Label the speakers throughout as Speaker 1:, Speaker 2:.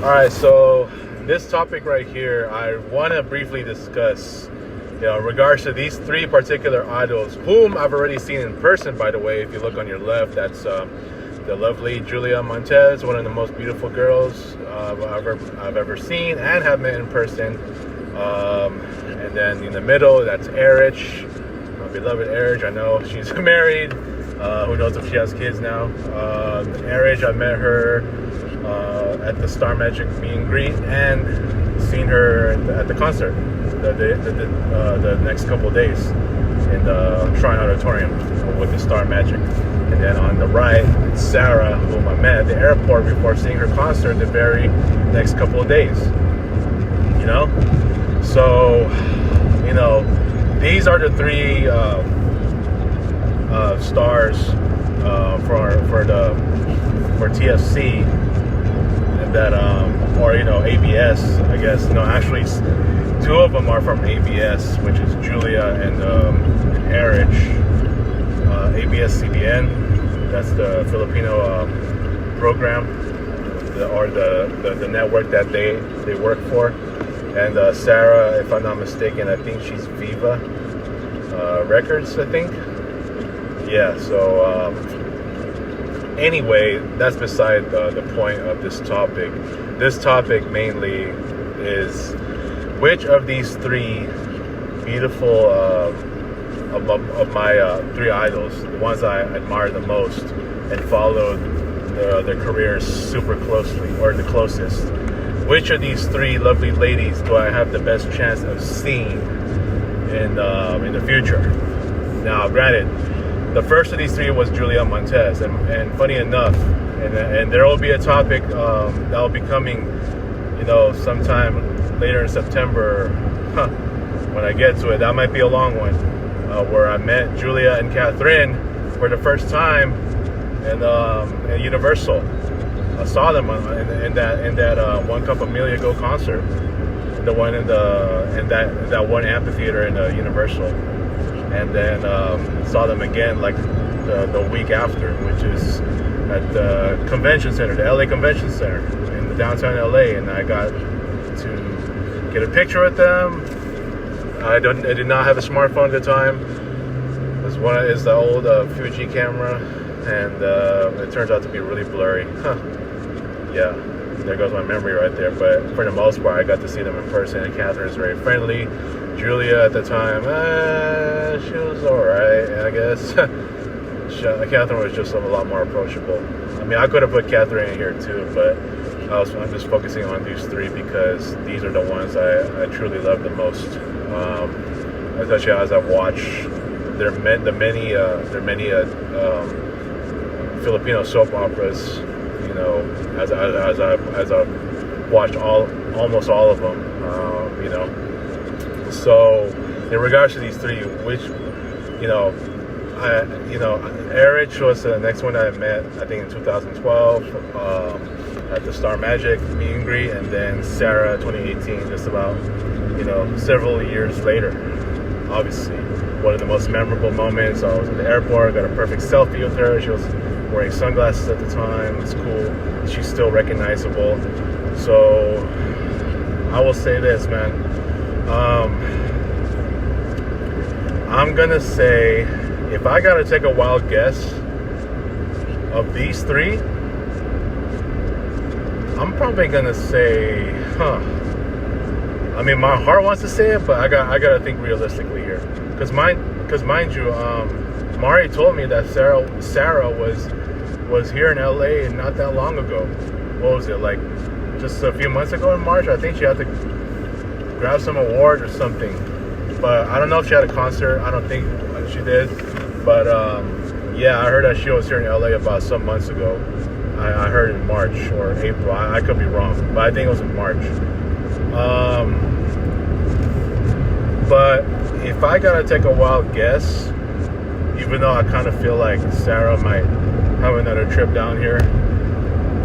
Speaker 1: Alright, so this topic right here, I want to briefly discuss, in regards to these three particular idols, whom I've already seen in person, by the way. If you look on your left, that's the lovely Julia Montes, one of the most beautiful girls I've ever seen and have met in person. And then in the middle, that's Erich, my beloved Erich. I know she's married. Who knows if she has kids now. Erich, I met her at the Star Magic meet and greet, and seen her at the concert the next couple of days in the Shrine Auditorium with the Star Magic. And then on the right, it's Sarah, whom I met at the airport before seeing her concert the very next couple of days. So these are the three stars for TFC that or ABS, I guess. Actually, two of them are from ABS, which is Julia and Erich. ABS CBN, that's the Filipino program, or the network that they work for. And Sarah, if I'm not mistaken, I think she's Viva Records, I think. Yeah, so anyway, that's beside the point of this topic. This topic mainly is which of these three beautiful of my three idols, the ones I admire the most and followed their careers super closely, or the closest, which of these three lovely ladies do I have the best chance of seeing in the future? Now, granted, the first of these three was Julia Montes, and funny enough, and there will be a topic that will be coming, sometime later in September, when I get to it. That might be a long one, where I met Julia and Catherine for the first time at Universal. I saw them in that One Cup of Amelia Go concert, the one in that one amphitheater in Universal. And then saw them again like the week after, which is at the convention center, the LA Convention Center in the downtown LA, and I got to get a picture with them. I did not have a smartphone at the time. It's the old Fuji camera, and it turns out to be really blurry. Yeah, there goes my memory right there. But for the most part, I got to see them in person, and Catherine is very friendly. Julia at the time, she was alright, I guess. Catherine was just a lot more approachable. I mean, I could have put Catherine in here too, but I'm just focusing on these three because these are the ones I truly love the most. Especially as I've watched their many Filipino soap operas. As I've watched almost all of them. So in regards to these three, which Erich was the next one I met, I think in 2012 at the Star Magic meet and greet, and then Sarah 2018, just about several years later. Obviously, one of the most memorable moments. I was at the airport, got a perfect selfie with her. She was wearing sunglasses at the time. It's cool. She's still recognizable. So I will say this, man. I'm gonna say, if I gotta take a wild guess of these three, I'm probably gonna say, I mean, my heart wants to say it, but I gotta think realistically here, because mind you, Mari told me that Sarah was here in LA not that long ago. What was it, like just a few months ago in March? I think she had to grab some award or something, but I don't know if she had a concert. I don't think she did, but yeah, I heard that she was here in LA about some months ago. I heard in March or April. I could be wrong, but I think it was in March. But if I gotta take a wild guess, even though I kind of feel like Sarah might have another trip down here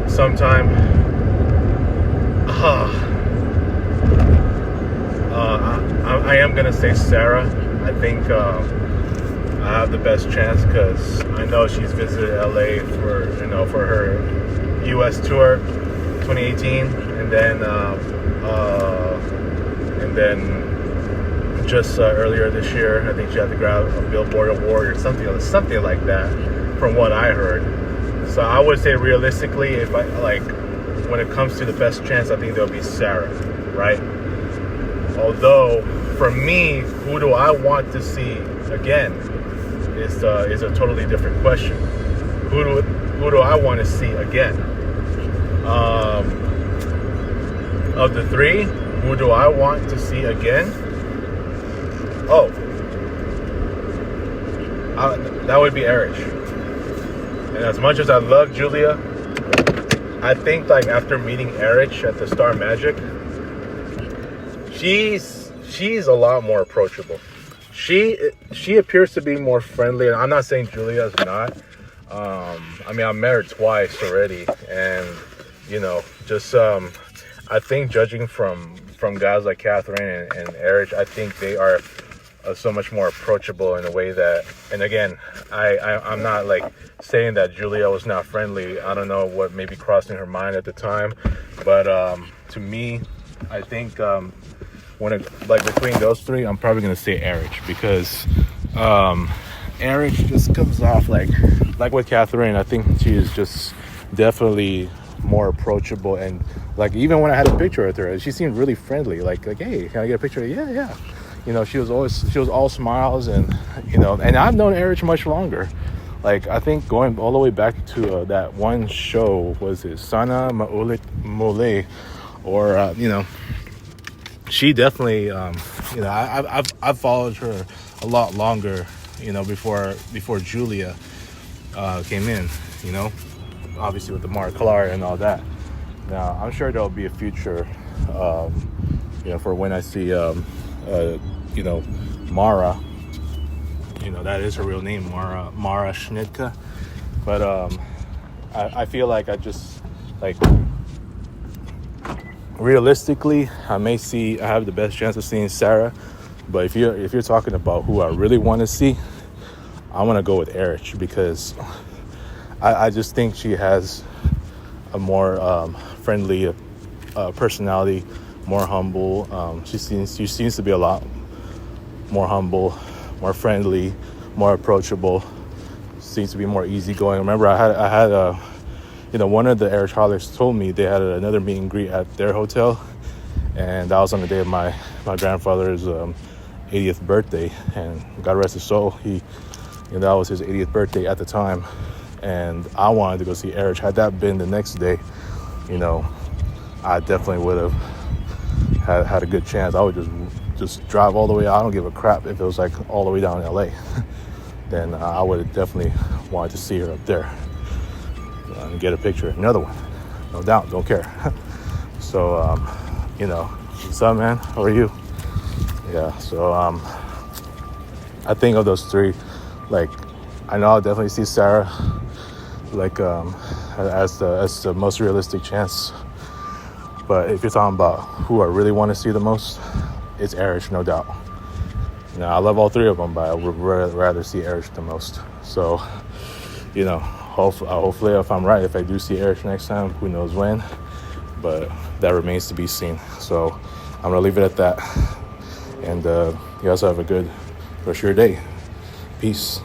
Speaker 1: sometime, I am gonna say Sarah. I think I have the best chance because I know she's visited LA for her US tour 2018, and then just earlier this year I think she had to grab a Billboard award or something like that from what I heard. So I would say realistically, if I when it comes to the best chance, I think there'll be Sarah, right? Although for me, who do I want to see again is a totally different question. Who do I want to see again? Of the three, who do I want to see again? That would be Erich. And as much as I love Julia, I think after meeting Erich at the Star Magic, she's a lot more approachable. She appears to be more friendly, and I'm not saying Julia's not. I mean, I met her twice already, and I think judging from guys like Catherine and Erich, I think they are so much more approachable in a way that, and again, I'm not saying that Julia was not friendly. I don't know what may be crossing her mind at the time, but to me, I think between those three, I'm probably gonna say Erich, because Erich just comes off like with Catherine. I think she is just definitely more approachable, and even when I had a picture with her, she seemed really friendly. Hey, can I get a picture? Yeah. She was all smiles, and and I've known Erich much longer. I think going all the way back to that one show, was it Sana Maulit Mole, or she definitely I've followed her a lot longer, before Julia came in, obviously with the Mara Clara and all that. Now I'm sure there'll be a future for when I see Mara, that is her real name, Mara Schnidka. But I feel like I just realistically, I have the best chance of seeing Sarah. But if you're talking about who I really want to see, I want to go with Erich, because I just think she has a more friendly personality, more humble. She seems to be a lot more humble, more friendly, more approachable. Seems to be more easygoing. Remember, I had one of the Erich Hollers told me they had another meet and greet at their hotel, and that was on the day of my grandfather's 80th birthday, and God rest his soul, that was his 80th birthday at the time, and I wanted to go see Erich. Had that been the next day, I definitely would have had a good chance. I would just drive all the way. I don't give a crap if it was all the way down in LA. Then I would have definitely wanted to see her up there and get a picture. Another one, no doubt, don't care. So what's up, man? How are you? Yeah, so I think of those three, I know I'll definitely see Sarah as the most realistic chance. But if you're talking about who I really want to see the most, it's Erich, no doubt. Now, I love all three of them, but I would rather see Erich the most. So, hopefully if I'm right, if I do see Erich next time, who knows when, but that remains to be seen. So I'm going to leave it at that. And you also have a good rest of your day. Peace.